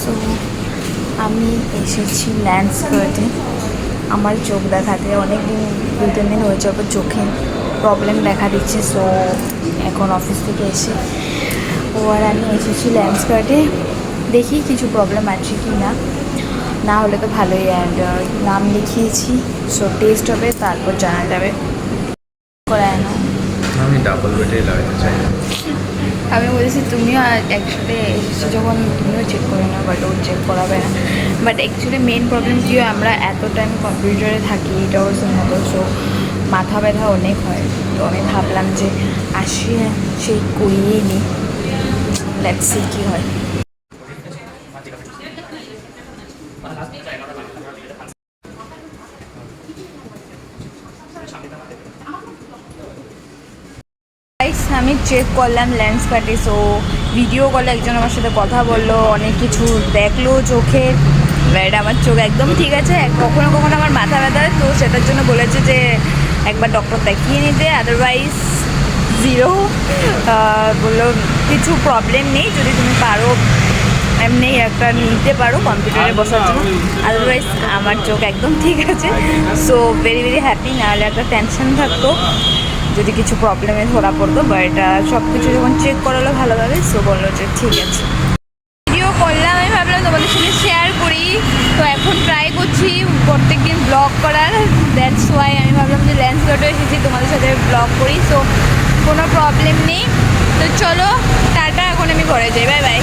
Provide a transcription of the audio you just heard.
So আমি এসেছি ল্যান্ডস্কেপে আমার চোখ দেখাতে। অনেক দিন 2-3 দিন হয়েছে ওপর চোখে প্রবলেম দেখা দিচ্ছে। সো এখন অফিস থেকে এসে আর আমি এসেছি ল্যান্ডস্কেপে, দেখি কিছু প্রবলেম আছে কি না, না হলে তো ভালোই। অ্যান্ড নাম লিখিয়েছি, সো টেস্ট হবে, তারপর জানা যাবে। করায় না, আমি ডাবল বেডেই লাগাতে চাই। আমি বলেছি তুমিও একসাথে এসেছি যখন তুমিও চেক করে না, বাট ও চেক করাবে না। বাট অ্যাকচুয়ালি মেন প্রবলেম কি হয়, আমরা এত টাইম কম্পিউটারে থাকি, এটা ওর মতো, সো মাথা ব্যথা অনেক হয়। তো আমি ভাবলাম যে আসি, সেই করিয়েই নিই, লেটস সি কী হয়। আমি চেক করলাম ল্যান্ডস্কেপে। সো ভিডিও কলে একজন আমার সাথে কথা বললো, অনেক কিছু দেখলো চোখে। এবার আমার চোখ একদম ঠিক আছে, কখনো কখনো আমার মাথা ব্যথা হয়, তো সেটার জন্য বলেছে যে একবার ডক্টর দেখিয়ে নিতে, আদারওয়াইজ জিরো। বললো কিছু প্রবলেম নেই, যদি তুমি পারো এমনি একটা নিতে পারো কম্পিউটারে বসার জন্য, আদারওয়াইজ আমার চোখ একদম ঠিক আছে। সো ভেরি ভেরি হ্যাপি, নাহলে একটা টেনশন থাকতো যদি কিছু প্রবলেমে ধরা পড়তো। বা এটা সব কিছু যখন চেক করালো ভালোভাবে, সো বললো যে ঠিক আছে। ভিডিও করলাম, আমি ভাবলাম তোমাদের সাথে শেয়ার করি। তো এখন ট্রাই করছি প্রত্যেক দিন ব্লগ করার, দ্যাটস ওয়াই আমি ভাবলাম যে ল্যান্ডস্কেপে এসেছি তোমাদের সাথে ব্লগ করি। সো কোনো প্রবলেম নেই। তো চলো টাটা, এখন আমি ঘরে যাই, বাই বাই।